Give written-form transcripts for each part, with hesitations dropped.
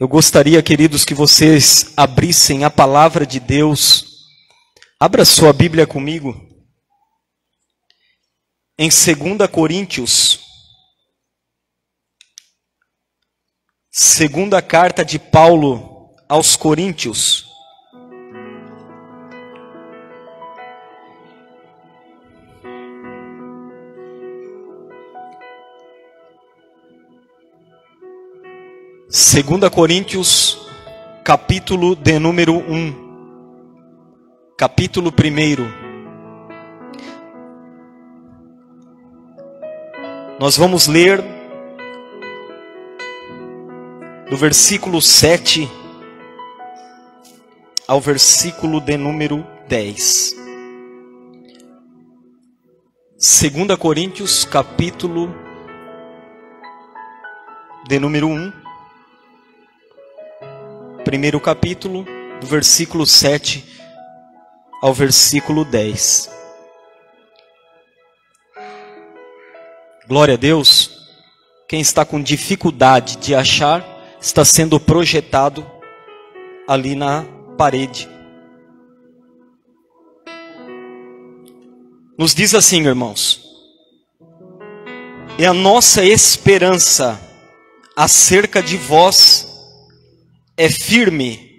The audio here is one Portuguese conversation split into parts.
Eu gostaria, queridos, que vocês abrissem a palavra de Deus. Abra sua Bíblia comigo. Em 2 Coríntios. Segunda carta de Paulo aos Coríntios. Segunda Coríntios, capítulo de número 1. Capítulo 1. Nós vamos ler do versículo 7 ao versículo de número 10. 2 Coríntios, capítulo de número 1. Primeiro capítulo, do versículo 7 ao versículo 10. Glória a Deus. Quem está com dificuldade de achar, está sendo projetado ali na parede. Nos diz assim, irmãos: e a nossa esperança acerca de vós é firme,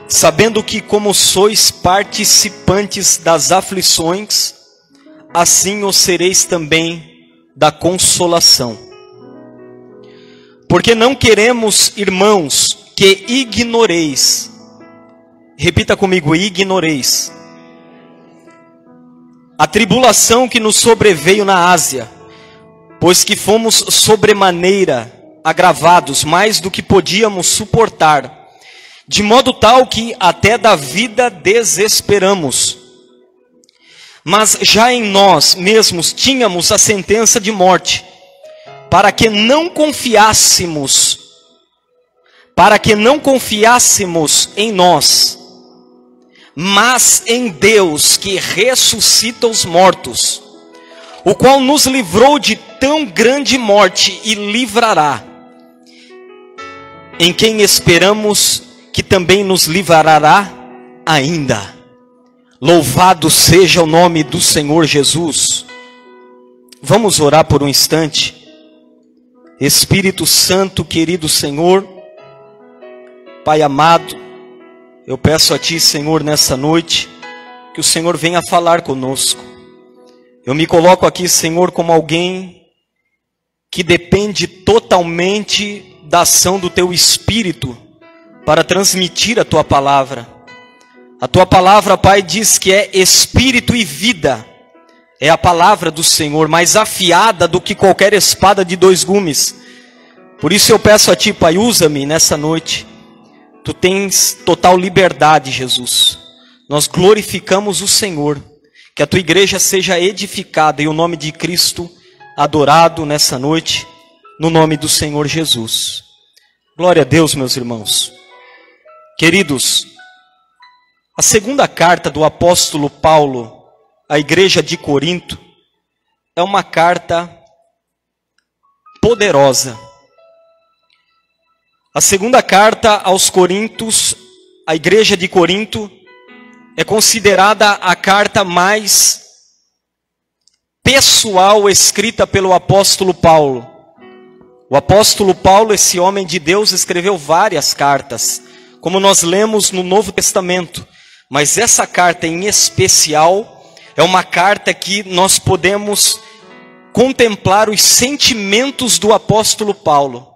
sabendo que como sois participantes das aflições, assim o sereis também da consolação. Porque não queremos, irmãos, que ignoreis. Repita comigo: ignoreis a tribulação que nos sobreveio na Ásia, pois que fomos sobremaneira agravados, mais do que podíamos suportar, de modo tal que até da vida desesperamos. Mas já em nós mesmos tínhamos a sentença de morte, para que não confiássemos em nós, mas em Deus que ressuscita os mortos, o qual nos livrou de tão grande morte e livrará, em quem esperamos que também nos livrará ainda. Louvado seja o nome do Senhor Jesus. Vamos orar por um instante. Espírito Santo, querido Senhor, Pai amado, eu peço a Ti, Senhor, nessa noite, que o Senhor venha falar conosco. Eu me coloco aqui, Senhor, como alguém que depende totalmente da ação do Teu Espírito para transmitir a Tua palavra. A Tua palavra, Pai, diz que é Espírito e vida. É a palavra do Senhor, mais afiada do que qualquer espada de 2 gumes. Por isso eu peço a Ti, Pai, usa-me nessa noite. Tu tens total liberdade, Jesus. Nós glorificamos o Senhor. Que a Tua igreja seja edificada e o nome de Cristo adorado nessa noite, no nome do Senhor Jesus. Glória a Deus, meus irmãos. Queridos, a segunda carta do apóstolo Paulo à igreja de Corinto é uma carta poderosa. A segunda carta aos Coríntios, a igreja de Corinto, é considerada a carta mais pessoal escrita pelo apóstolo Paulo. O apóstolo Paulo, esse homem de Deus, escreveu várias cartas, como nós lemos no Novo Testamento. Mas essa carta em especial é uma carta que nós podemos contemplar os sentimentos do apóstolo Paulo.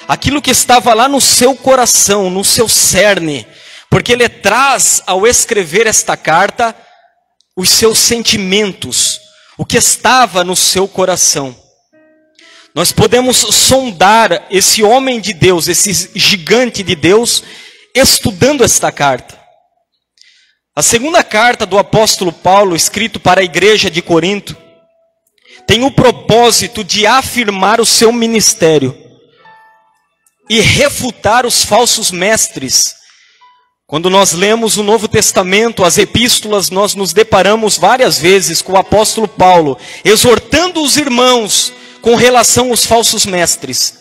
Aquilo que estava lá no seu coração, no seu cerne. Porque ele traz, ao escrever esta carta, os seus sentimentos, o que estava no seu coração. Nós podemos sondar esse homem de Deus, esse gigante de Deus, estudando esta carta. A segunda carta do apóstolo Paulo, escrito para a igreja de Corinto, tem o propósito de afirmar o seu ministério e refutar os falsos mestres. Quando nós lemos o Novo Testamento, as epístolas, nós nos deparamos várias vezes com o apóstolo Paulo, exortando os irmãos com relação aos falsos mestres.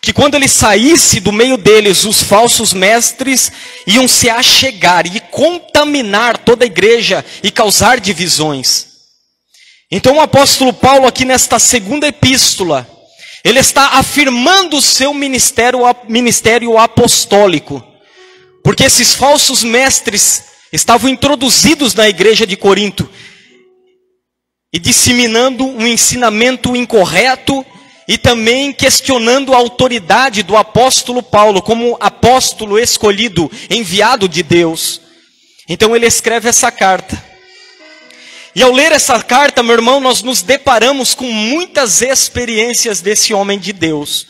que quando ele saísse do meio deles, os falsos mestres iam se achegar e contaminar toda a igreja e causar divisões. Então o apóstolo Paulo aqui nesta segunda epístola, ele está afirmando o seu ministério apostólico, porque esses falsos mestres estavam introduzidos na igreja de Corinto e disseminando um ensinamento incorreto e também questionando a autoridade do apóstolo Paulo como apóstolo escolhido, enviado de Deus. Então ele escreve essa carta. E ao ler essa carta, meu irmão, nós nos deparamos com muitas experiências desse homem de Deus.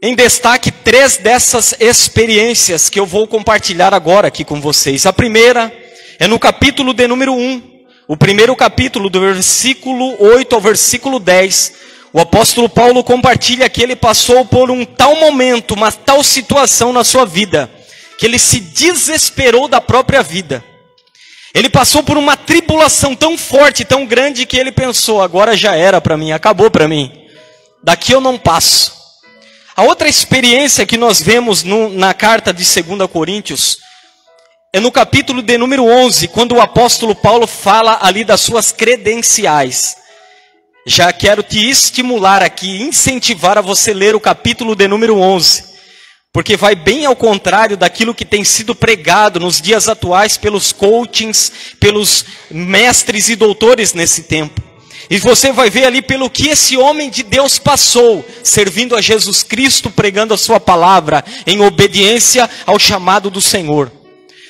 Em destaque, 3 dessas experiências que eu vou compartilhar agora aqui com vocês. A primeira é no capítulo de número 1. O primeiro capítulo, do versículo 8 ao versículo 10. O apóstolo Paulo compartilha que ele passou por um tal momento, uma tal situação na sua vida, que ele se desesperou da própria vida. Ele passou por uma tribulação tão forte, tão grande, que ele pensou, agora já era para mim, acabou para mim. Daqui eu não passo. A outra experiência que nós vemos na carta de 2 Coríntios, é no capítulo de número 11, quando o apóstolo Paulo fala ali das suas credenciais. Já quero te estimular aqui, incentivar a você ler o capítulo de número 11. Porque vai bem ao contrário daquilo que tem sido pregado nos dias atuais pelos coachings, pelos mestres e doutores nesse tempo. E você vai ver ali pelo que esse homem de Deus passou, servindo a Jesus Cristo, pregando a sua palavra, em obediência ao chamado do Senhor.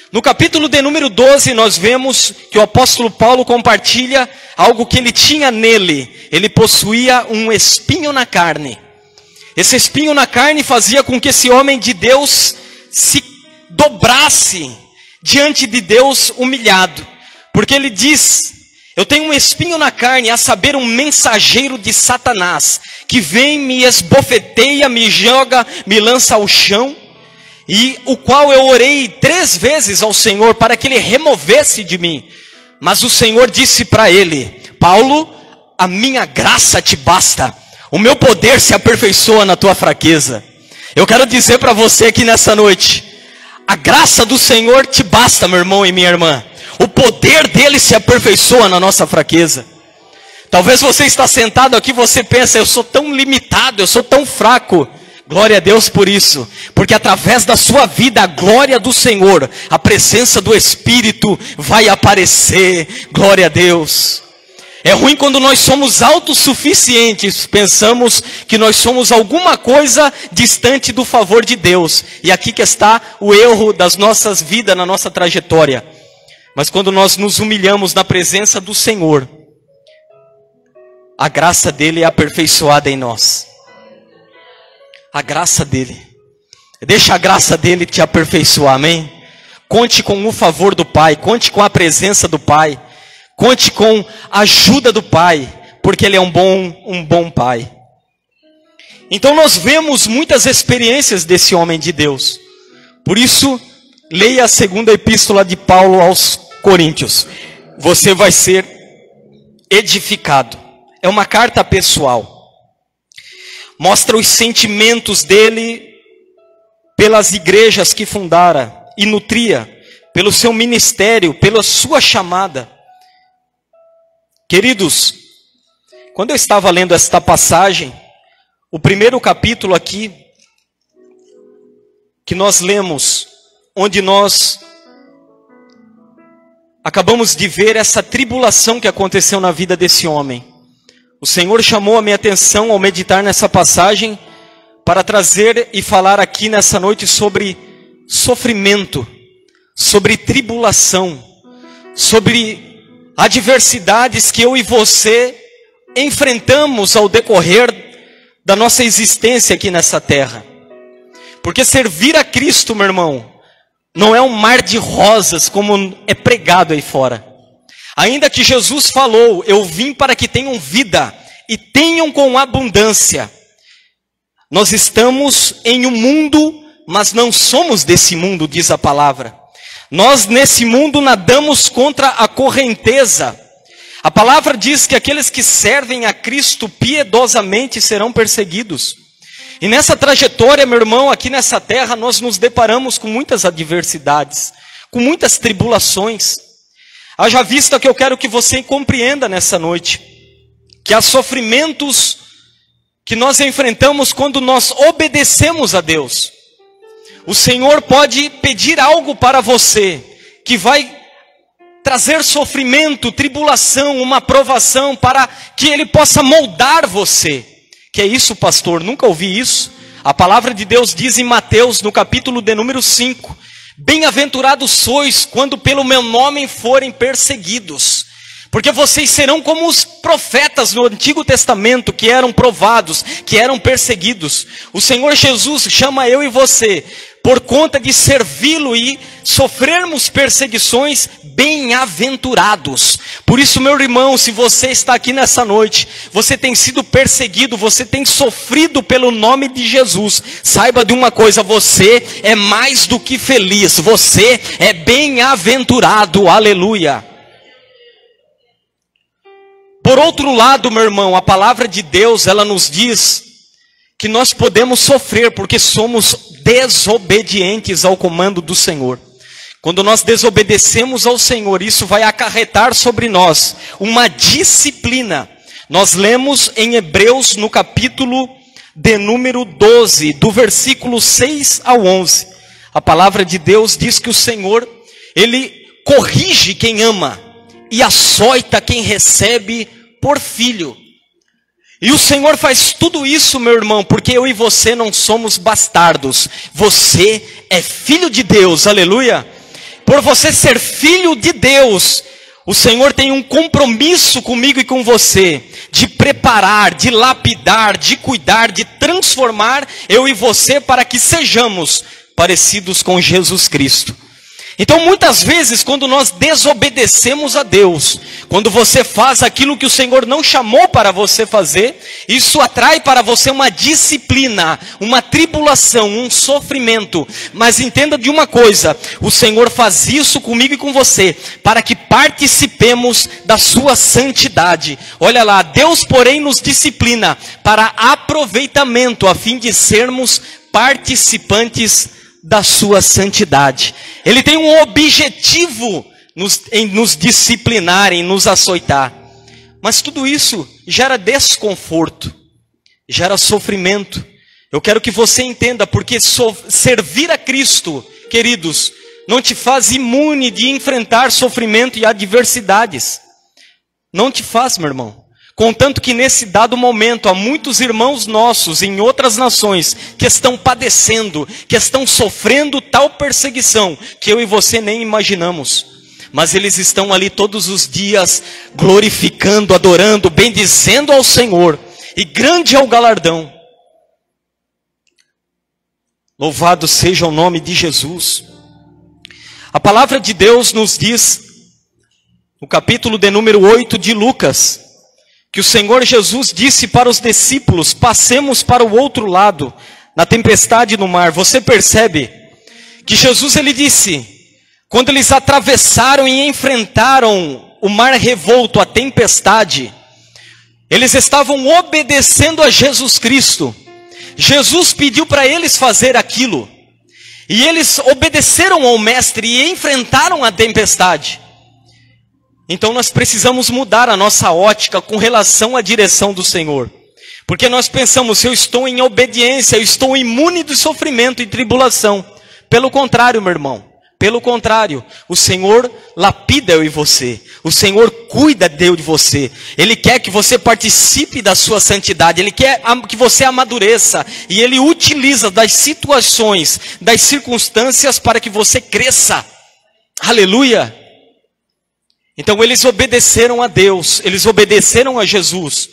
No capítulo de número 12, nós vemos que o apóstolo Paulo compartilha algo que ele tinha nele. Ele possuía um espinho na carne. Esse espinho na carne fazia com que esse homem de Deus se dobrasse diante de Deus humilhado. Porque ele diz, eu tenho um espinho na carne, a saber, um mensageiro de Satanás, que vem, me esbofeteia, me joga, me lança ao chão, e o qual eu orei 3 vezes ao Senhor para que ele removesse de mim. Mas o Senhor disse para ele, Paulo, a minha graça te basta. O meu poder se aperfeiçoa na tua fraqueza. Eu quero dizer para você aqui nessa noite, a graça do Senhor te basta, meu irmão e minha irmã. O poder dele se aperfeiçoa na nossa fraqueza. Talvez você está sentado aqui, você pensa, eu sou tão limitado, eu sou tão fraco. Glória a Deus por isso, porque através da sua vida, a glória do Senhor, a presença do Espírito vai aparecer. Glória a Deus. É ruim quando nós somos autossuficientes, pensamos que nós somos alguma coisa distante do favor de Deus. E aqui que está o erro das nossas vidas, na nossa trajetória. Mas quando nós nos humilhamos na presença do Senhor, a graça dele é aperfeiçoada em nós. A graça dele. Deixa a graça dele te aperfeiçoar, amém? Conte com o favor do Pai, conte com a presença do Pai. Conte com a ajuda do Pai, porque Ele é um bom Pai. Então nós vemos muitas experiências desse homem de Deus. Por isso, leia a segunda epístola de Paulo aos Coríntios. Você vai ser edificado. É uma carta pessoal. Mostra os sentimentos dele pelas igrejas que fundara e nutria, pelo seu ministério, pela sua chamada. Queridos, quando eu estava lendo esta passagem, o primeiro capítulo aqui, que nós lemos, onde nós acabamos de ver essa tribulação que aconteceu na vida desse homem. O Senhor chamou a minha atenção ao meditar nessa passagem, para trazer e falar aqui nessa noite sobre sofrimento, sobre tribulação, sobre adversidades que eu e você enfrentamos ao decorrer da nossa existência aqui nessa terra. Porque servir a Cristo, meu irmão, não é um mar de rosas como é pregado aí fora. Ainda que Jesus falou, eu vim para que tenham vida e tenham com abundância. Nós estamos em um mundo, mas não somos desse mundo, diz a palavra. Nós nesse mundo nadamos contra a correnteza. A palavra diz que aqueles que servem a Cristo piedosamente serão perseguidos. E nessa trajetória, meu irmão, aqui nessa terra, nós nos deparamos com muitas adversidades, com muitas tribulações. Haja vista que eu quero que você compreenda nessa noite, que há sofrimentos que nós enfrentamos quando nós obedecemos a Deus. O Senhor pode pedir algo para você, que vai trazer sofrimento, tribulação, uma provação, para que Ele possa moldar você. Que é isso, pastor? Nunca ouvi isso. A palavra de Deus diz em Mateus, no capítulo de número 5, bem-aventurados sois quando pelo meu nome forem perseguidos, porque vocês serão como os profetas no Antigo Testamento, que eram provados, que eram perseguidos. O Senhor Jesus chama eu e você, por conta de servi-lo e sofrermos perseguições, bem-aventurados. Por isso, meu irmão, se você está aqui nessa noite, você tem sido perseguido, você tem sofrido pelo nome de Jesus, saiba de uma coisa, você é mais do que feliz, você é bem-aventurado, aleluia. Por outro lado, meu irmão, a palavra de Deus, ela nos diz que nós podemos sofrer porque somos desobedientes ao comando do Senhor. Quando nós desobedecemos ao Senhor, isso vai acarretar sobre nós uma disciplina. Nós lemos em Hebreus, no capítulo de número 12, do versículo 6 ao 11. A palavra de Deus diz que o Senhor, Ele corrige quem ama e açoita quem recebe por filho. E o Senhor faz tudo isso, meu irmão, porque eu e você não somos bastardos. Você é filho de Deus, aleluia. Por você ser filho de Deus, o Senhor tem um compromisso comigo e com você, de preparar, de lapidar, de cuidar, de transformar eu e você para que sejamos parecidos com Jesus Cristo. Então muitas vezes quando nós desobedecemos a Deus, quando você faz aquilo que o Senhor não chamou para você fazer, isso atrai para você uma disciplina, uma tribulação, um sofrimento. Mas entenda de uma coisa, o Senhor faz isso comigo e com você, para que participemos da sua santidade. Olha lá, Deus porém nos disciplina para aproveitamento, a fim de sermos participantes da sua santidade. Ele tem um objetivo em nos disciplinar, em nos açoitar. Mas tudo isso gera desconforto, gera sofrimento. Eu quero que você entenda, porque servir a Cristo, queridos, não te faz imune de enfrentar sofrimento e adversidades. Não te faz, meu irmão. Contanto que nesse dado momento há muitos irmãos nossos em outras nações que estão padecendo, que estão sofrendo tal perseguição que eu e você nem imaginamos. Mas eles estão ali todos os dias glorificando, adorando, bendizendo ao Senhor. E grande é o galardão. Louvado seja o nome de Jesus. A palavra de Deus nos diz, no capítulo de número 8 de Lucas, que o Senhor Jesus disse para os discípulos, passemos para o outro lado, na tempestade no mar. Você percebe que Jesus, ele disse, quando eles atravessaram e enfrentaram o mar revolto, a tempestade, eles estavam obedecendo a Jesus Cristo. Jesus pediu para eles fazer aquilo, e eles obedeceram ao Mestre e enfrentaram a tempestade. Então nós precisamos mudar a nossa ótica com relação à direção do Senhor. Porque nós pensamos, se eu estou em obediência, eu estou imune de sofrimento e tribulação. Pelo contrário, meu irmão, pelo contrário, o Senhor lapida eu e você. O Senhor cuida de eu e de você. Ele quer que você participe da sua santidade. Ele quer que você amadureça. E Ele utiliza das situações, das circunstâncias para que você cresça. Aleluia! Então eles obedeceram a Deus, eles obedeceram a Jesus.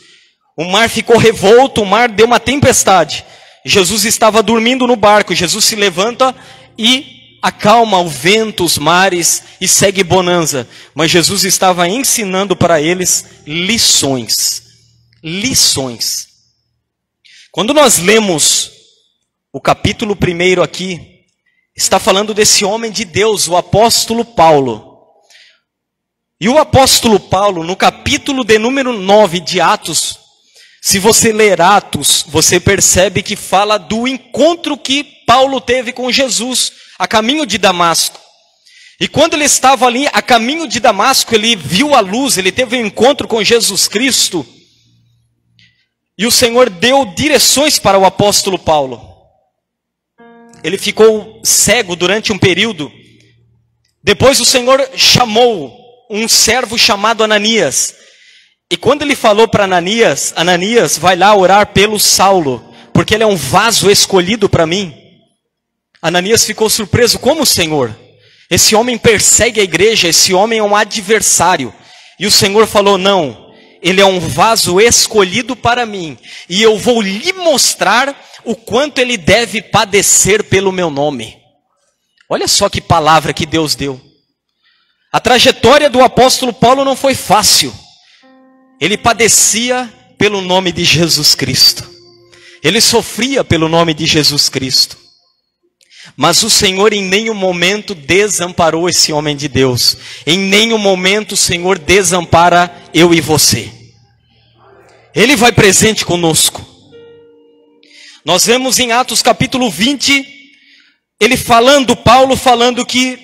O mar ficou revolto, o mar deu uma tempestade. Jesus estava dormindo no barco, Jesus se levanta e acalma o vento, os mares e segue bonança. Mas Jesus estava ensinando para eles lições. Lições. Quando nós lemos o capítulo 1 aqui, está falando desse homem de Deus, o apóstolo Paulo. E o apóstolo Paulo, no capítulo de número 9 de Atos, Se você ler Atos, você percebe que fala do encontro que Paulo teve com Jesus, a caminho de Damasco. E quando ele estava ali, a caminho de Damasco, ele viu a luz, ele teve um encontro com Jesus Cristo. E o Senhor deu direções para o apóstolo Paulo. Ele ficou cego durante um período. Depois o Senhor chamou um servo chamado Ananias. E quando ele falou para Ananias, Ananias, vai lá orar pelo Saulo, porque ele é um vaso escolhido para mim. Ananias ficou surpreso, como, Senhor? Esse homem persegue a igreja, esse homem é um adversário. E o Senhor falou, não, ele é um vaso escolhido para mim. E eu vou lhe mostrar o quanto ele deve padecer pelo meu nome. Olha só que palavra que Deus deu. A trajetória do apóstolo Paulo não foi fácil. Ele padecia pelo nome de Jesus Cristo. Ele sofria pelo nome de Jesus Cristo. Mas o Senhor em nenhum momento desamparou esse homem de Deus. Em nenhum momento o Senhor desampara eu e você. Ele vai presente conosco. Nós vemos em Atos capítulo 20, Paulo falando que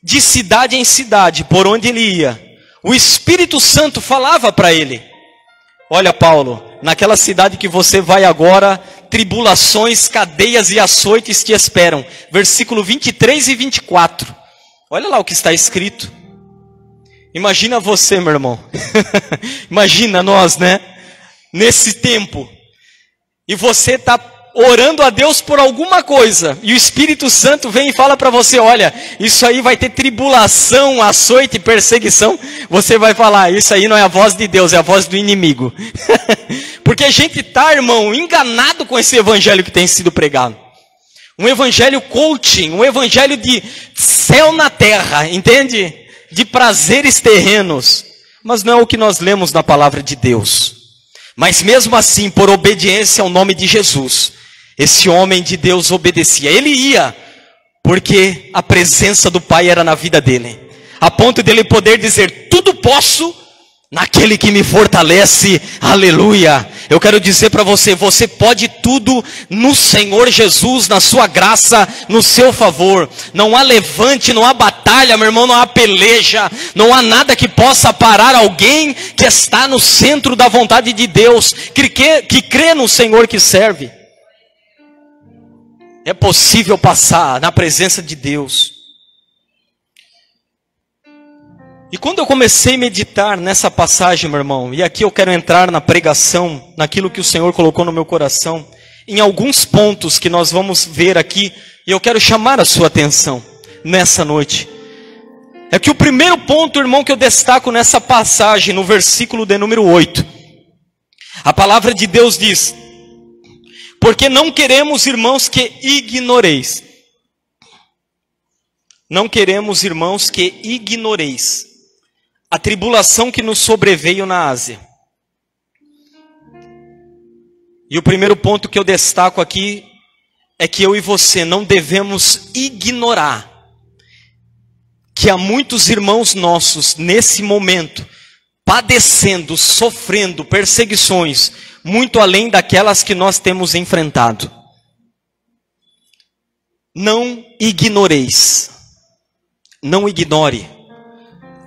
de cidade em cidade, por onde ele ia, o Espírito Santo falava para ele, olha Paulo, naquela cidade que você vai agora, tribulações, cadeias e açoites te esperam. Versículo 23 e 24. Olha lá o que está escrito. Imagina você, meu irmão. Imagina nós, né? Nesse tempo. E você está orando a Deus por alguma coisa. E o Espírito Santo vem e fala para você, olha, isso aí vai ter tribulação, açoite, perseguição. Você vai falar, isso aí não é a voz de Deus, é a voz do inimigo. Porque a gente está, irmão, enganado com esse evangelho que tem sido pregado. Um evangelho coaching, um evangelho de céu na terra, entende? De prazeres terrenos. Mas não é o que nós lemos na palavra de Deus. Mas mesmo assim, por obediência ao nome de Jesus, esse homem de Deus obedecia. Ele ia, porque a presença do Pai era na vida dele. A ponto dele poder dizer, tudo posso naquele que me fortalece, aleluia. Eu quero dizer para você, você pode tudo no Senhor Jesus, na sua graça, no seu favor. Não há levante, não há batalha, meu irmão, não há peleja, não há nada que possa parar alguém que está no centro da vontade de Deus, que crê no Senhor que serve. É possível passar na presença de Deus. E quando eu comecei a meditar nessa passagem, meu irmão, e aqui eu quero entrar na pregação, naquilo que o Senhor colocou no meu coração, em alguns pontos que nós vamos ver aqui, e eu quero chamar a sua atenção nessa noite. É que o primeiro ponto, irmão, que eu destaco nessa passagem, no versículo de número 8, a palavra de Deus diz, porque não queremos, irmãos, que ignoreis. Não queremos, irmãos, que ignoreis a tribulação que nos sobreveio na Ásia. E o primeiro ponto que eu destaco aqui é que eu e você não devemos ignorar que há muitos irmãos nossos nesse momento padecendo, sofrendo perseguições muito além daquelas que nós temos enfrentado. Não ignoreis. Não ignore.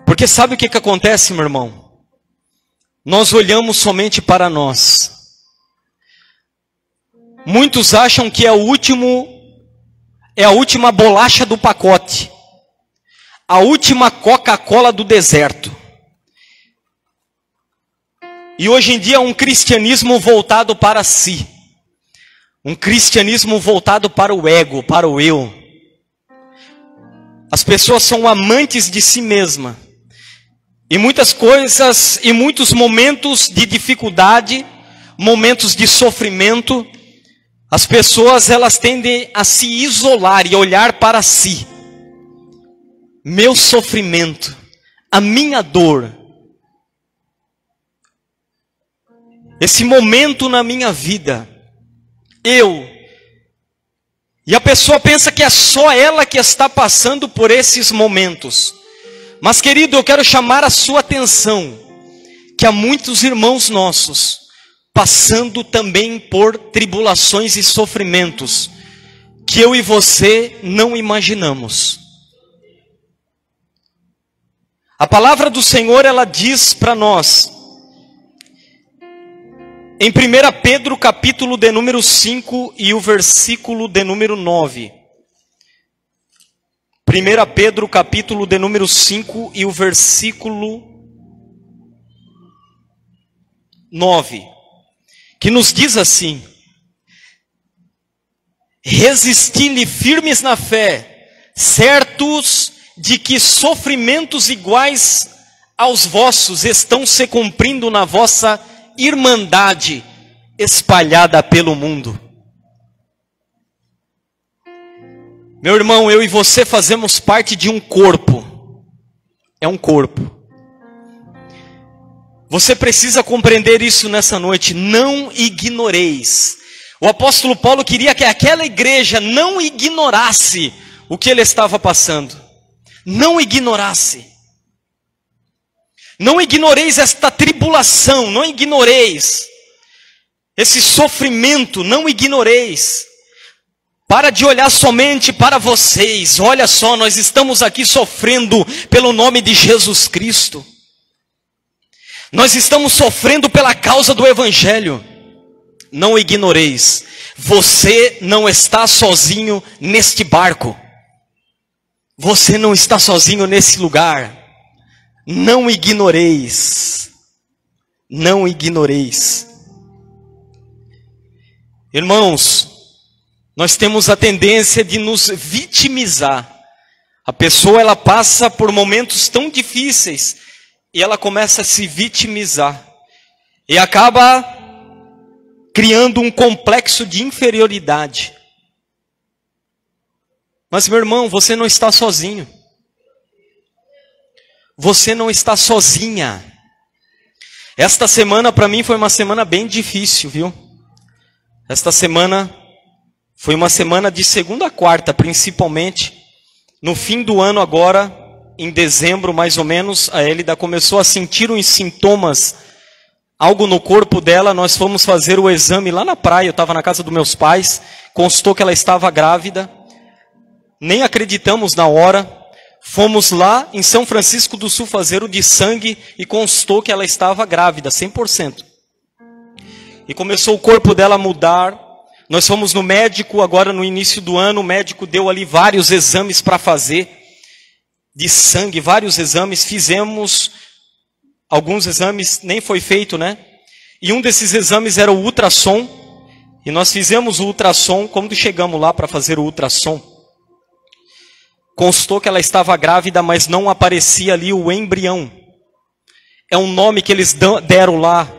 Porque sabe o que acontece, meu irmão? Nós olhamos somente para nós. Muitos acham que é a última bolacha do pacote. A última Coca-Cola do deserto. E hoje em dia é um cristianismo voltado para si. Um cristianismo voltado para o ego, para o eu. As pessoas são amantes de si mesma. E muitas coisas, e muitos momentos de dificuldade, momentos de sofrimento, as pessoas elas tendem a se isolar e olhar para si. Meu sofrimento, a minha dor, esse momento na minha vida, e a pessoa pensa que é só ela que está passando por esses momentos. Mas querido, eu quero chamar a sua atenção, que há muitos irmãos nossos, passando também por tribulações e sofrimentos que eu e você não imaginamos. A palavra do Senhor, ela diz para nós, em 1 Pedro capítulo de número 5 e o versículo de número 9. 1 Pedro capítulo de número 5 e o versículo 9. Que nos diz assim: resisti-lhe firmes na fé, certos de que sofrimentos iguais aos vossos estão se cumprindo na vossa irmandade espalhada pelo mundo. Meu irmão, eu e você fazemos parte de um corpo. É um corpo. Você precisa compreender isso nessa noite. Não ignoreis. O apóstolo Paulo queria que aquela igreja não ignorasse o que ele estava passando. Não ignorasse. Não ignoreis esta tribulação, não ignoreis esse sofrimento, não ignoreis. Para de olhar somente para vocês. Olha só, nós estamos aqui sofrendo pelo nome de Jesus Cristo. Nós estamos sofrendo pela causa do Evangelho. Não ignoreis. Você não está sozinho neste barco. Você não está sozinho nesse lugar. Não ignoreis. Não ignoreis. Irmãos, nós temos a tendência de nos vitimizar. A pessoa, ela passa por momentos tão difíceis e ela começa a se vitimizar. E acaba criando um complexo de inferioridade. Mas, meu irmão, você não está sozinho. Você não está sozinha. Esta semana para mim foi uma semana bem difícil, viu? Esta semana foi uma semana de segunda a quarta, principalmente. No fim do ano agora, em dezembro mais ou menos, a Elida começou a sentir uns sintomas, algo no corpo dela. Nós fomos fazer o exame lá na praia, eu estava na casa dos meus pais, constou que ela estava grávida. Nem acreditamos na hora. Fomos lá em São Francisco do Sul fazer o de sangue e constou que ela estava grávida, 100%. E começou o corpo dela a mudar. Nós fomos no médico agora no início do ano, o médico deu ali vários exames para fazer, de sangue, vários exames. Fizemos alguns exames, nem foi feito, né? E um desses exames era o ultrassom, e nós fizemos o ultrassom. Quando chegamos lá para fazer o ultrassom, constou que ela estava grávida, mas não aparecia ali o embrião. É um nome que eles deram lá,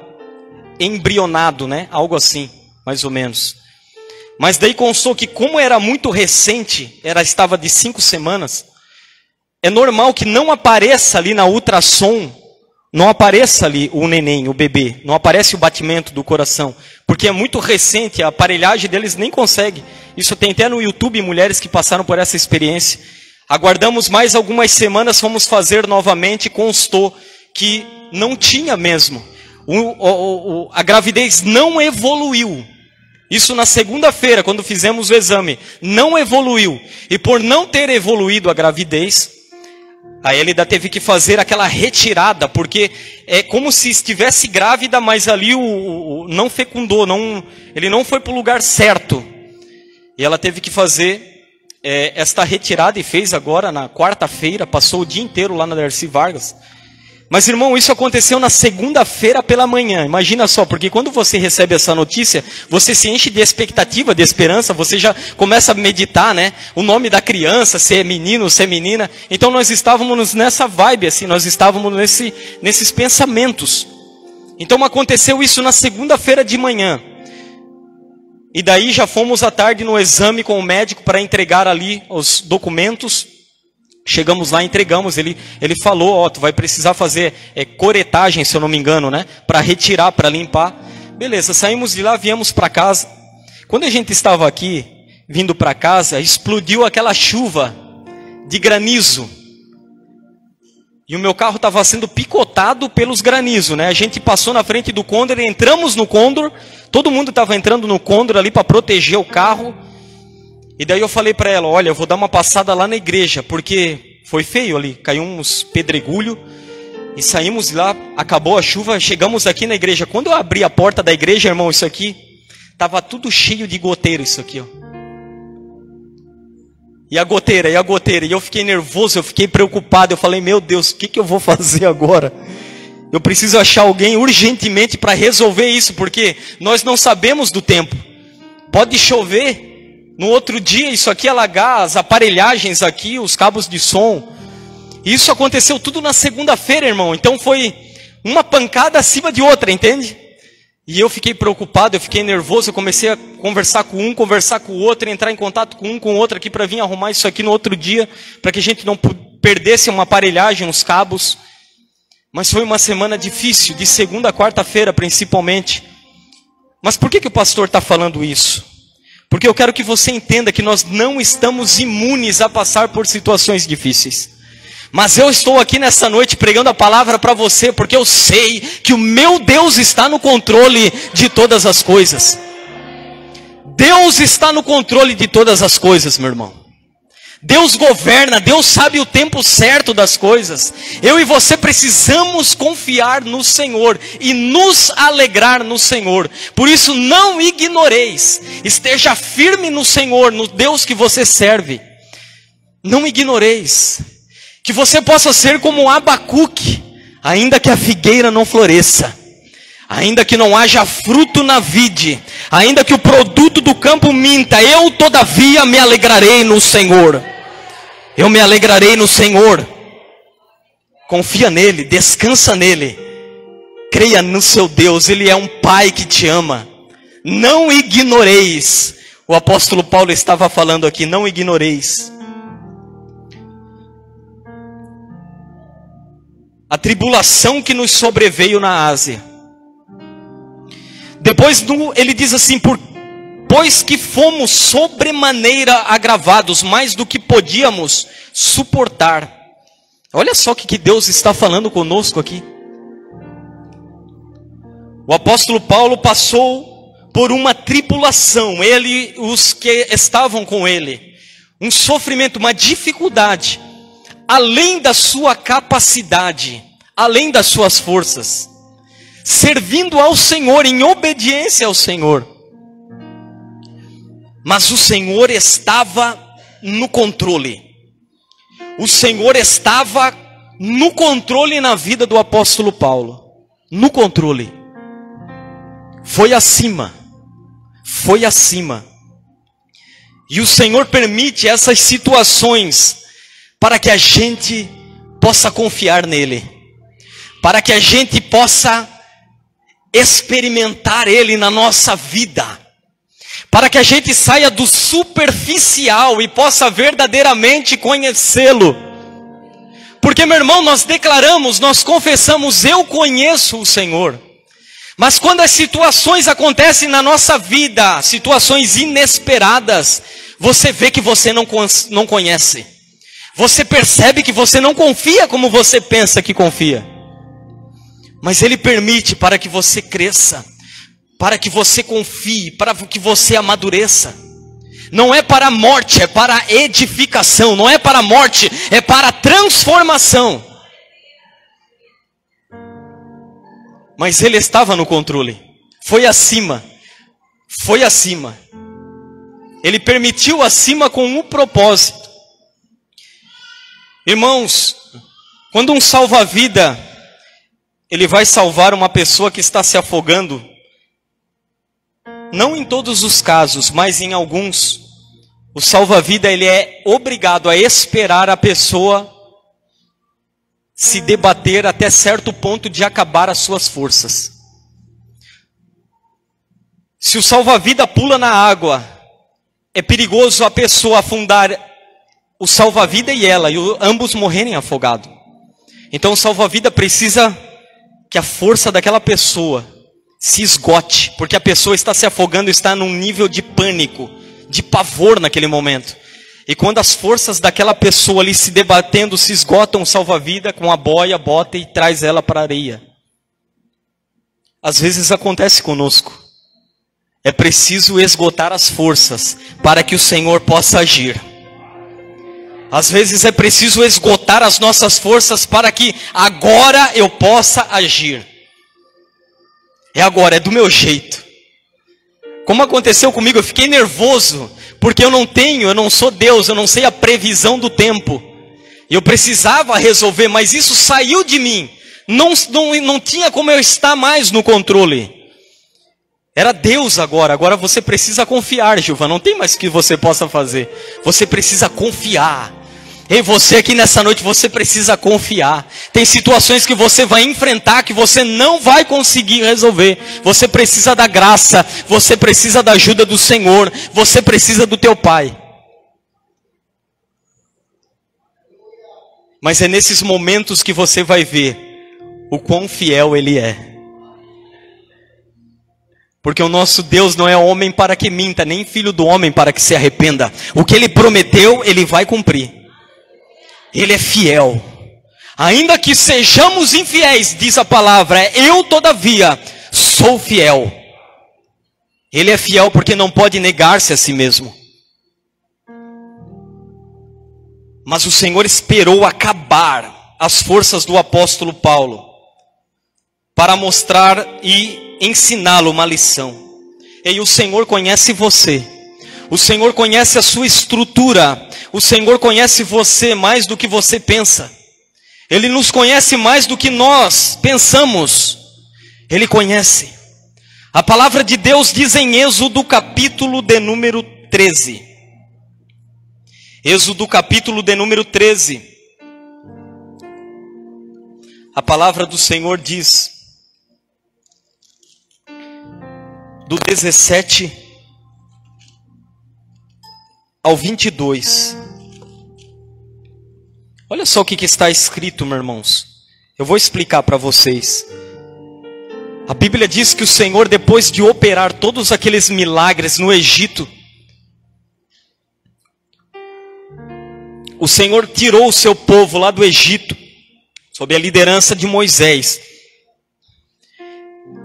embrionado, né? Algo assim, mais ou menos. Mas daí constou que, como era muito recente, ela estava de 5 semanas, é normal que não apareça ali na ultrassom, não apareça ali o neném, o bebê, não aparece o batimento do coração, porque é muito recente, a aparelhagem deles nem consegue. Isso tem até no YouTube mulheres que passaram por essa experiência. Aguardamos mais algumas semanas, fomos fazer novamente, constou que não tinha mesmo. A gravidez não evoluiu. Isso na segunda-feira, quando fizemos o exame, não evoluiu. E por não ter evoluído a gravidez, a Elida teve que fazer aquela retirada, porque é como se estivesse grávida, mas ali não fecundou, ele não foi para o lugar certo. E ela teve que fazer esta retirada, e fez agora na quarta-feira, passou o dia inteiro lá na Darcy Vargas. Mas, irmão, isso aconteceu na segunda-feira pela manhã. Imagina só, porque quando você recebe essa notícia, você se enche de expectativa, de esperança, você já começa a meditar, né? O nome da criança, se é menino, se é menina. Então nós estávamos nessa vibe, assim, nós estávamos nesses pensamentos. Então aconteceu isso na segunda-feira de manhã. E daí já fomos à tarde no exame com o médico para entregar ali os documentos. Chegamos lá, entregamos, ele falou, tu vai precisar fazer coretagem, se eu não me engano, né? Para retirar, para limpar. Beleza, saímos de lá, viemos para casa. Quando a gente estava aqui, vindo para casa, explodiu aquela chuva de granizo. E o meu carro estava sendo picotado pelos granizos, né? A gente passou na frente do Condor, entramos no Condor, todo mundo estava entrando no Condor ali para proteger o carro. E daí eu falei para ela, olha, eu vou dar uma passada lá na igreja, porque foi feio ali, caiu uns pedregulho. E saímos lá, acabou a chuva, chegamos aqui na igreja. Quando eu abri a porta da igreja, irmão, isso aqui, estava tudo cheio de goteira, isso aqui, ó. E a goteira, e eu fiquei nervoso, eu fiquei preocupado, eu falei, meu Deus, o que eu vou fazer agora? Eu preciso achar alguém urgentemente para resolver isso, porque nós não sabemos do tempo. Pode chover, no outro dia isso aqui alagar, as aparelhagens aqui, os cabos de som. Isso aconteceu tudo na segunda-feira, irmão, então foi uma pancada acima de outra, entende? E eu fiquei preocupado, eu fiquei nervoso, eu comecei a conversar com um, conversar com o outro, entrar em contato com um, com o outro aqui para vir arrumar isso aqui no outro dia, para que a gente não perdesse uma aparelhagem, uns cabos. Mas foi uma semana difícil, de segunda a quarta-feira principalmente. Mas por que o pastor está falando isso? Porque eu quero que você entenda que nós não estamos imunes a passar por situações difíceis. Mas eu estou aqui nessa noite pregando a palavra para você, porque eu sei que o meu Deus está no controle de todas as coisas. Deus está no controle de todas as coisas, meu irmão. Deus governa, Deus sabe o tempo certo das coisas. Eu e você precisamos confiar no Senhor e nos alegrar no Senhor. Por isso não ignoreis, esteja firme no Senhor, no Deus que você serve. Não ignoreis. Que você possa ser como Abacuque, ainda que a figueira não floresça, ainda que não haja fruto na vide, ainda que o produto do campo minta, eu todavia me alegrarei no Senhor. Eu me alegrarei no Senhor. Confia nele, descansa nele, creia no seu Deus, ele é um pai que te ama. Não ignoreis, o apóstolo Paulo estava falando aqui, não ignoreis. A tribulação que nos sobreveio na Ásia. Depois ele diz assim, pois que fomos sobremaneira agravados, mais do que podíamos suportar. Olha só o que Deus está falando conosco aqui. O apóstolo Paulo passou por uma tribulação, ele, os que estavam com ele. Um sofrimento, uma dificuldade. Além da sua capacidade, além das suas forças, servindo ao Senhor, em obediência ao Senhor. Mas o Senhor estava no controle. O Senhor estava no controle na vida do apóstolo Paulo. No controle. Foi acima. Foi acima. E o Senhor permite essas situações para que a gente possa confiar nele. Para que a gente possa experimentar ele na nossa vida. Para que a gente saia do superficial e possa verdadeiramente conhecê-lo. Porque, meu irmão, nós declaramos, nós confessamos, eu conheço o Senhor. Mas quando as situações acontecem na nossa vida, situações inesperadas, você vê que você não conhece. Você percebe que você não confia como você pensa que confia. Mas ele permite para que você cresça, para que você confie, para que você amadureça. Não é para a morte, é para a edificação. Não é para a morte, é para a transformação. Mas ele estava no controle. Foi acima. Foi acima. Ele permitiu acima com um propósito. Irmãos, quando um salva-vida, ele vai salvar uma pessoa que está se afogando, não em todos os casos, mas em alguns, o salva-vida ele é obrigado a esperar a pessoa se debater até certo ponto de acabar as suas forças. Se o salva-vida pula na água, é perigoso a pessoa afundar, o salva-vida e ela, e ambos morrerem afogados. Então o salva-vida precisa que a força daquela pessoa se esgote, porque a pessoa está se afogando, está num nível de pânico, de pavor naquele momento. E quando as forças daquela pessoa ali se debatendo, se esgotam, salva-vida com a boia, bota e traz ela para a areia. Às vezes acontece conosco. É preciso esgotar as forças para que o Senhor possa agir. Às vezes é preciso esgotar as nossas forças para que agora eu possa agir. É agora, é do meu jeito. Como aconteceu comigo, eu fiquei nervoso, porque eu não sou Deus, eu não sei a previsão do tempo. Eu precisava resolver, mas isso saiu de mim. Não tinha como eu estar mais no controle. Era Deus agora você precisa confiar, Gilva, não tem mais o que você possa fazer. Você precisa confiar. Ei, você aqui nessa noite, você precisa confiar. Tem situações que você vai enfrentar, que você não vai conseguir resolver. Você precisa da graça, você precisa da ajuda do Senhor, você precisa do teu Pai. Mas é nesses momentos que você vai ver o quão fiel Ele é. Porque o nosso Deus não é homem para que minta, nem filho do homem para que se arrependa. O que Ele prometeu, Ele vai cumprir. Ele é fiel. Ainda que sejamos infiéis, diz a palavra, eu todavia sou fiel. Ele é fiel porque não pode negar-se a si mesmo. Mas o Senhor esperou acabar as forças do apóstolo Paulo para mostrar e ensiná-lo uma lição. E o Senhor conhece você. O Senhor conhece a sua estrutura. O Senhor conhece você mais do que você pensa. Ele nos conhece mais do que nós pensamos. Ele conhece. A palavra de Deus diz em Êxodo capítulo de número 13. Êxodo capítulo de número 13. A palavra do Senhor diz, do 17 ao 22. Olha só o que está escrito, meus irmãos. Eu vou explicar para vocês. A Bíblia diz que o Senhor, depois de operar todos aqueles milagres no Egito, o Senhor tirou o seu povo lá do Egito, sob a liderança de Moisés.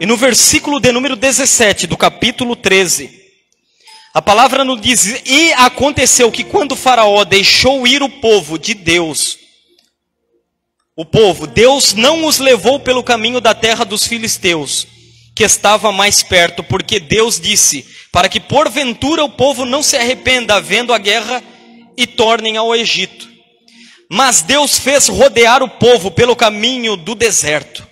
E no versículo de número 17 do capítulo 13, a palavra nos diz, e aconteceu que quando Faraó deixou ir o povo de Deus, Deus não os levou pelo caminho da terra dos filisteus, que estava mais perto, porque Deus disse, para que porventura o povo não se arrependa vendo a guerra e tornem ao Egito. Mas Deus fez rodear o povo pelo caminho do deserto,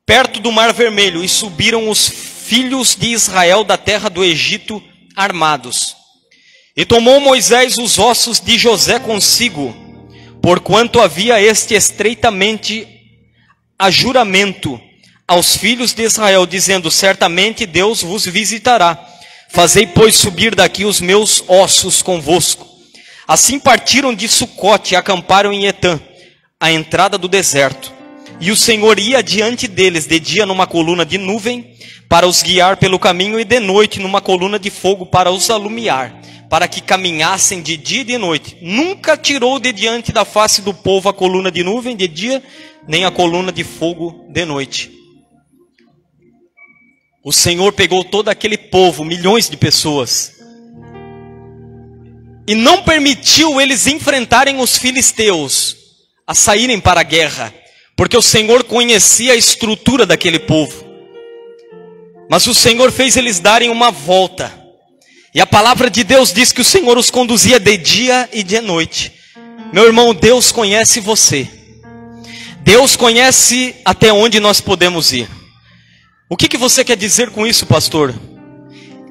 perto do Mar Vermelho, e subiram os filhos de Israel da terra do Egito armados. E tomou Moisés os ossos de José consigo, porquanto havia este estreitamente a juramento aos filhos de Israel, dizendo, certamente Deus vos visitará. Fazei, pois, subir daqui os meus ossos convosco. Assim partiram de Sucote e acamparam em Etã, à entrada do deserto. E o Senhor ia diante deles, de dia numa coluna de nuvem, para os guiar pelo caminho, e de noite numa coluna de fogo para os alumiar, para que caminhassem de dia e de noite. Nunca tirou de diante da face do povo a coluna de nuvem de dia, nem a coluna de fogo de noite. O Senhor pegou todo aquele povo, milhões de pessoas, e não permitiu eles enfrentarem os filisteus, a saírem para a guerra, porque o Senhor conhecia a estrutura daquele povo. Mas o Senhor fez eles darem uma volta. E a palavra de Deus diz que o Senhor os conduzia de dia e de noite. Meu irmão, Deus conhece você. Deus conhece até onde nós podemos ir. O que você quer dizer com isso, pastor?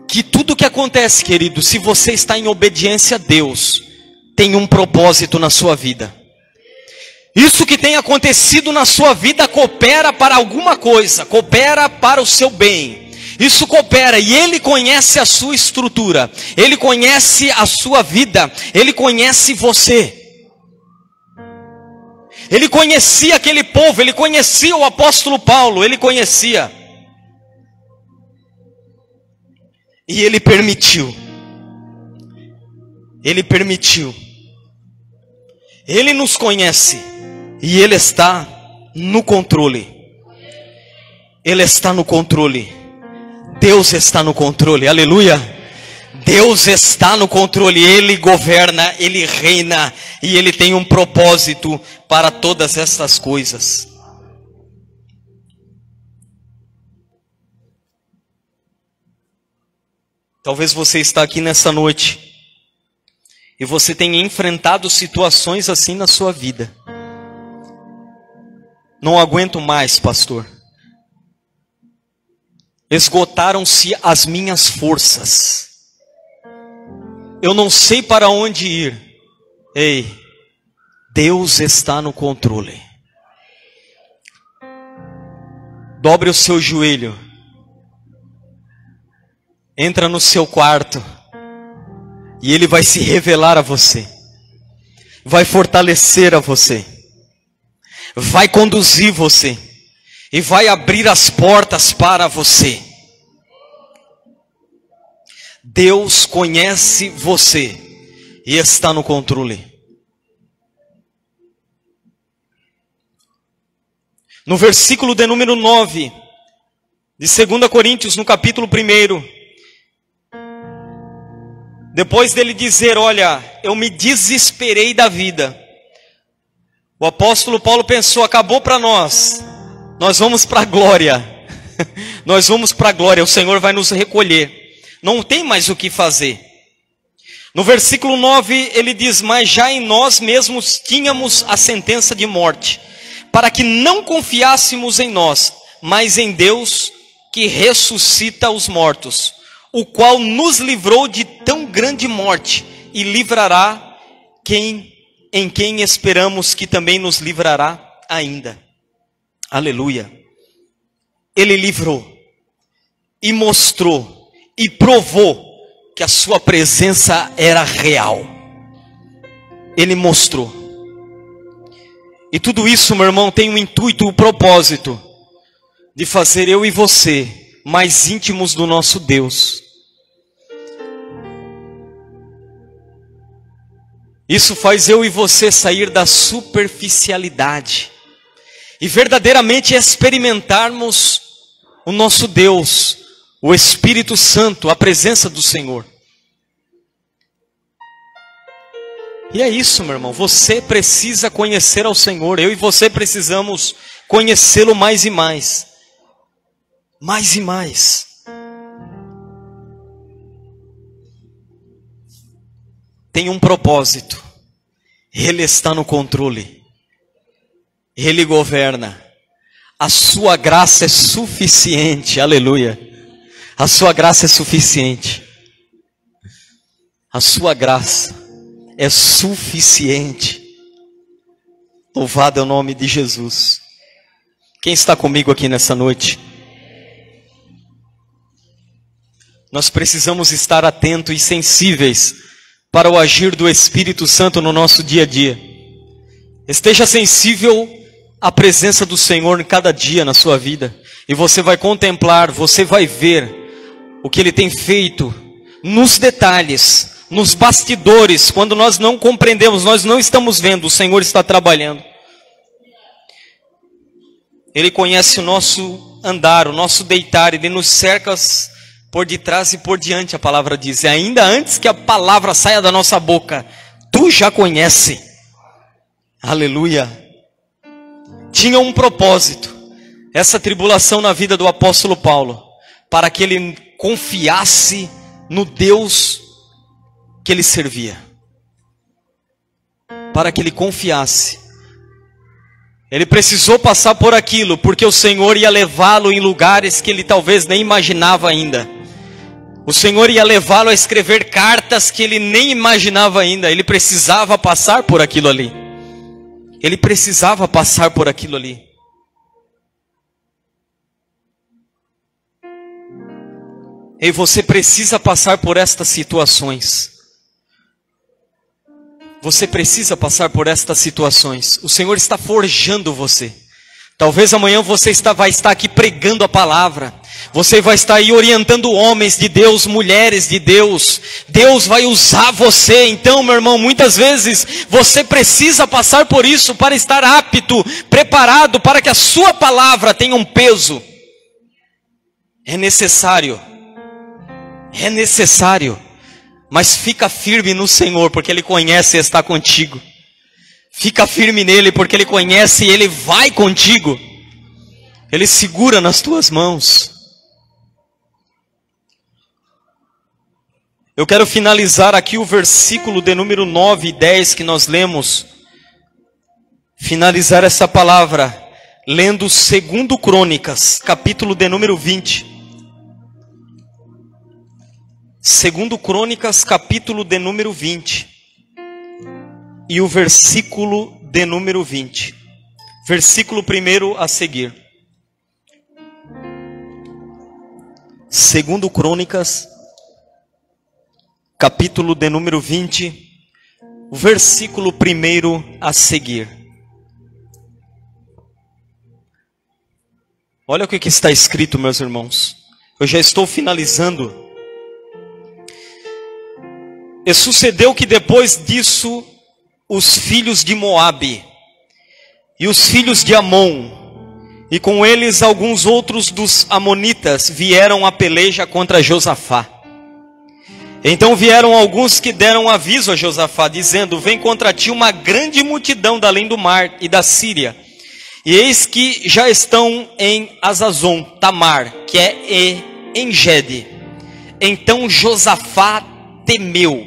Que tudo que acontece, querido, se você está em obediência a Deus, tem um propósito na sua vida. Isso que tem acontecido na sua vida coopera para alguma coisa, coopera para o seu bem. Isso coopera, e Ele conhece a sua estrutura, Ele conhece a sua vida, Ele conhece você. Ele conhecia aquele povo, Ele conhecia o apóstolo Paulo, Ele conhecia. E Ele permitiu. Ele permitiu. Ele nos conhece e Ele está no controle. Ele está no controle. Deus está no controle. Aleluia. Deus está no controle. Ele governa, Ele reina e Ele tem um propósito para todas essas coisas. Talvez você está aqui nessa noite e você tenha enfrentado situações assim na sua vida. Não aguento mais, pastor. Esgotaram-se as minhas forças. Eu não sei para onde ir. Ei, Deus está no controle. Dobre o seu joelho. Entra no seu quarto. E Ele vai se revelar a você. Vai fortalecer a você. Vai conduzir você. E vai abrir as portas para você. Deus conhece você. E está no controle. No versículo de número 9. De 2 Coríntios, no capítulo 1. Depois dele dizer, olha, eu me desesperei da vida. O apóstolo Paulo pensou, acabou para nós. Nós vamos para a glória. Nós vamos para a glória, o Senhor vai nos recolher. Não tem mais o que fazer. No versículo 9 ele diz, mas já em nós mesmos tínhamos a sentença de morte, para que não confiássemos em nós, mas em Deus que ressuscita os mortos, o qual nos livrou de tão grande morte, e livrará em quem esperamos que também nos livrará ainda. Aleluia. Ele livrou, e mostrou, e provou, que a sua presença era real. Ele mostrou. E tudo isso, meu irmão, tem um intuito, um propósito, de fazer eu e você mais íntimos do nosso Deus. Isso faz eu e você sair da superficialidade e verdadeiramente experimentarmos o nosso Deus, o Espírito Santo, a presença do Senhor. E é isso, meu irmão, você precisa conhecer ao Senhor, eu e você precisamos conhecê-lo mais e mais. Mais e mais. Tem um propósito. Ele está no controle. Ele governa. A sua graça é suficiente. Aleluia. A sua graça é suficiente. A sua graça é suficiente. Louvado é o nome de Jesus. Quem está comigo aqui nessa noite? Nós precisamos estar atentos e sensíveis para o agir do Espírito Santo no nosso dia a dia. Esteja sensível à presença do Senhor em cada dia na sua vida. E você vai contemplar, você vai ver o que Ele tem feito nos detalhes, nos bastidores. Quando nós não compreendemos, nós não estamos vendo, o Senhor está trabalhando. Ele conhece o nosso andar, o nosso deitar, Ele nos cerca por detrás e por diante, a palavra diz. E ainda antes que a palavra saia da nossa boca, tu já conhece. Aleluia. Tinha um propósito, essa tribulação na vida do apóstolo Paulo, para que ele confiasse no Deus que ele servia. Para que ele confiasse. Ele precisou passar por aquilo, porque o Senhor ia levá-lo em lugares que ele talvez nem imaginava ainda. O Senhor ia levá-lo a escrever cartas que ele nem imaginava ainda. Ele precisava passar por aquilo ali. Ele precisava passar por aquilo ali. E você precisa passar por estas situações. Você precisa passar por estas situações. O Senhor está forjando você. Talvez amanhã você vai estar aqui pregando a palavra. Você vai estar aí orientando homens de Deus, mulheres de Deus. Deus vai usar você. Então, meu irmão, muitas vezes você precisa passar por isso para estar apto, preparado para que a sua palavra tenha um peso. É necessário. É necessário. Mas fica firme no Senhor, porque Ele conhece e está contigo. Fica firme nele, porque Ele conhece e Ele vai contigo. Ele segura nas tuas mãos. Eu quero finalizar aqui o versículo de número 9 e 10 que nós lemos. Finalizar essa palavra lendo 2 Crônicas, capítulo de número 20. 2 Crônicas, capítulo de número 20. E o versículo de número 20. Versículo 1 a seguir. 2 Crônicas, capítulo de número 20. O versículo 1 a seguir. Olha o que está escrito, meus irmãos. Eu já estou finalizando. E sucedeu que depois disso, os filhos de Moabe e os filhos de Amon, e com eles alguns outros dos amonitas, vieram a peleja contra Josafá. Então vieram alguns que deram aviso a Josafá, dizendo: vem contra ti uma grande multidão da além do mar e da Síria, e eis que já estão em Azazon Tamar, que é En-Gede. Então Josafá temeu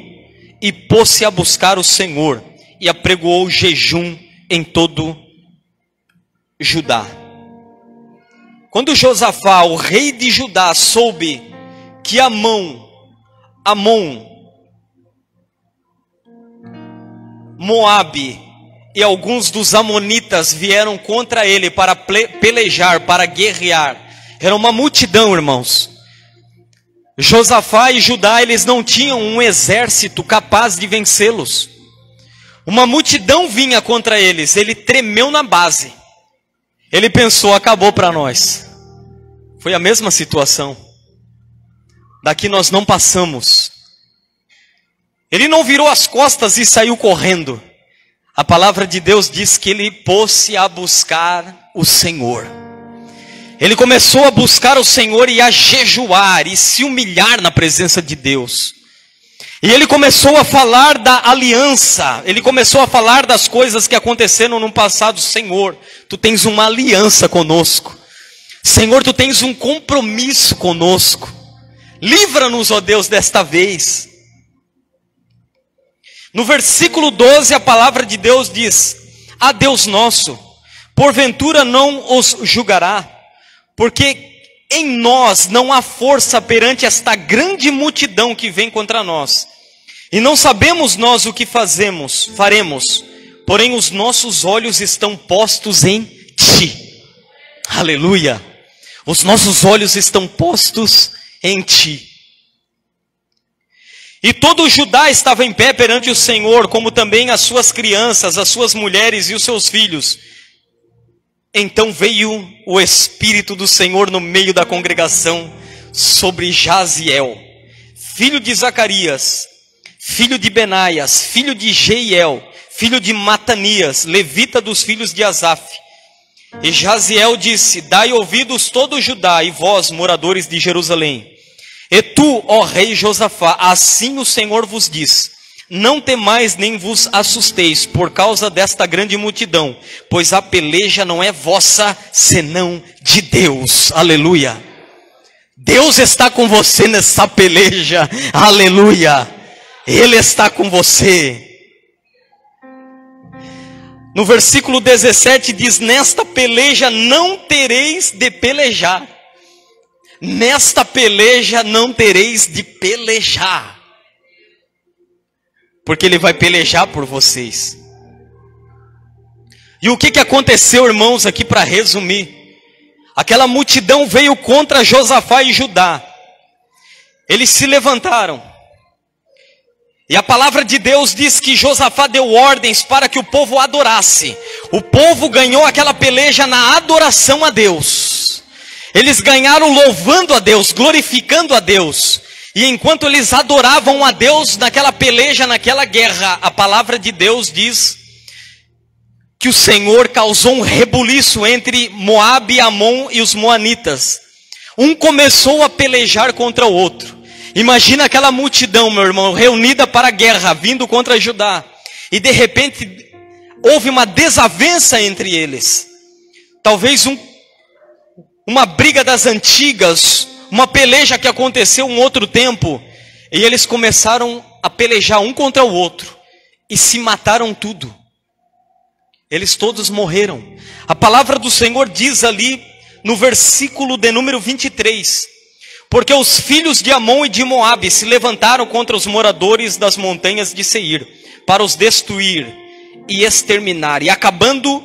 e pôs-se a buscar o Senhor, e apregoou jejum em todo Judá. Quando Josafá, o rei de Judá, soube que Amon, Moabe e alguns dos amonitas vieram contra ele para pelejar, para guerrear. Era uma multidão, irmãos. Josafá e Judá, eles não tinham um exército capaz de vencê-los. Uma multidão vinha contra eles. Ele tremeu na base. Ele pensou: acabou para nós. Foi a mesma situação. Daqui nós não passamos. Ele não virou as costas e saiu correndo. A palavra de Deus diz que ele pôs-se a buscar o Senhor. Ele começou a buscar o Senhor e a jejuar e se humilhar na presença de Deus. E ele começou a falar da aliança. Ele começou a falar das coisas que aconteceram no passado. Senhor, tu tens uma aliança conosco. Senhor, tu tens um compromisso conosco. Livra-nos, ó Deus, desta vez. No versículo 12, a palavra de Deus diz: a Deus nosso, porventura não os julgará, porque em nós não há força perante esta grande multidão que vem contra nós. E não sabemos nós o que faremos, porém os nossos olhos estão postos em ti. Aleluia! Os nossos olhos estão postos em ti. E todo o Judá estava em pé perante o Senhor, como também as suas crianças, as suas mulheres e os seus filhos. Então veio o Espírito do Senhor no meio da congregação sobre Jaziel, filho de Zacarias, filho de Benaias, filho de Jeiel, filho de Matanias, levita dos filhos de Asaf. E Jaziel disse: dai ouvidos todo Judá e vós, moradores de Jerusalém. E tu, ó rei Josafá, assim o Senhor vos diz: não temais nem vos assusteis por causa desta grande multidão, pois a peleja não é vossa, senão de Deus. Aleluia! Deus está com você nessa peleja. Aleluia! Ele está com você. No versículo 17 diz: nesta peleja não tereis de pelejar. Nesta peleja não tereis de pelejar. Porque ele vai pelejar por vocês. E o que aconteceu, irmãos, aqui para resumir? Aquela multidão veio contra Josafá e Judá. Eles se levantaram. E a palavra de Deus diz que Josafá deu ordens para que o povo adorasse. O povo ganhou aquela peleja na adoração a Deus. Eles ganharam louvando a Deus, glorificando a Deus. E enquanto eles adoravam a Deus naquela peleja, naquela guerra, a palavra de Deus diz que o Senhor causou um rebuliço entre Moabe, Amon e os moanitas. Um começou a pelejar contra o outro. Imagina aquela multidão, meu irmão, reunida para a guerra, vindo contra Judá. E de repente houve uma desavença entre eles. Talvez uma briga das antigas, uma peleja que aconteceu um outro tempo. E eles começaram a pelejar um contra o outro. E se mataram tudo. Eles todos morreram. A palavra do Senhor diz ali no versículo de número 23. Porque os filhos de Amon e de Moabe se levantaram contra os moradores das montanhas de Seir, para os destruir e exterminar. E acabando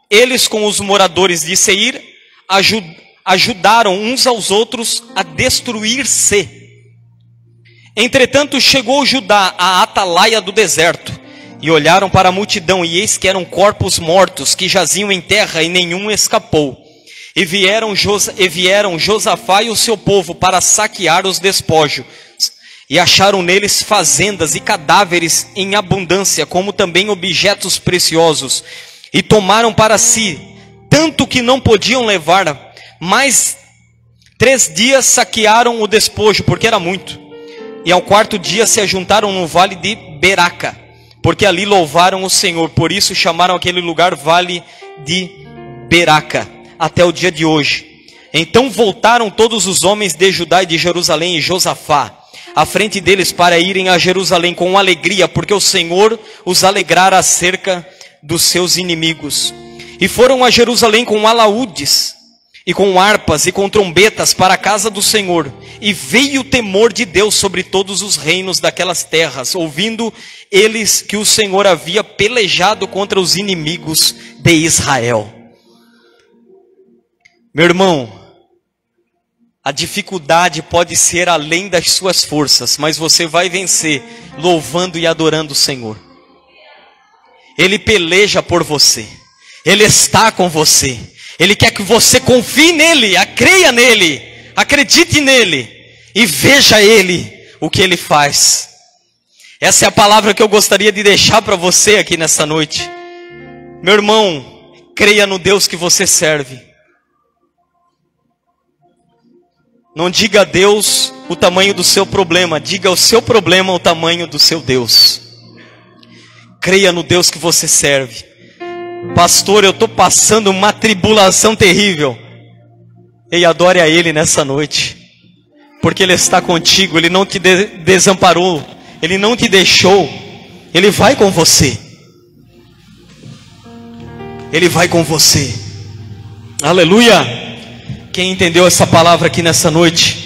eles com os moradores de Seir, ajudaram uns aos outros a destruir-se. Entretanto chegou Judá à atalaia do deserto, e olharam para a multidão, e eis que eram corpos mortos, que jaziam em terra, e nenhum escapou. E vieram Josafá e o seu povo para saquear os despojos, e acharam neles fazendas e cadáveres em abundância, como também objetos preciosos, e tomaram para si, tanto que não podiam levar, mas 3 dias saquearam o despojo, porque era muito, e ao 4º dia se ajuntaram no vale de Beraca, porque ali louvaram o Senhor, por isso chamaram aquele lugar Vale de Beraca, até o dia de hoje. Então voltaram todos os homens de Judá e de Jerusalém e Josafá à frente deles para irem a Jerusalém com alegria, porque o Senhor os alegrara acerca dos seus inimigos. E foram a Jerusalém com alaúdes, e com harpas, e com trombetas para a casa do Senhor. E veio o temor de Deus sobre todos os reinos daquelas terras, ouvindo eles que o Senhor havia pelejado contra os inimigos de Israel. Meu irmão, a dificuldade pode ser além das suas forças, mas você vai vencer louvando e adorando o Senhor. Ele peleja por você, Ele está com você, Ele quer que você confie nele, creia nele, acredite nele e veja Ele, o que Ele faz. Essa é a palavra que eu gostaria de deixar para você aqui nessa noite. Meu irmão, creia no Deus que você serve. Não diga a Deus o tamanho do seu problema, diga ao seu problema o tamanho do seu Deus. Creia no Deus que você serve. Pastor, eu estou passando uma tribulação terrível. E adore a Ele nessa noite, porque Ele está contigo, Ele não te desamparou, Ele não te deixou, Ele vai com você. Ele vai com você. Aleluia! Quem entendeu essa palavra aqui nessa noite,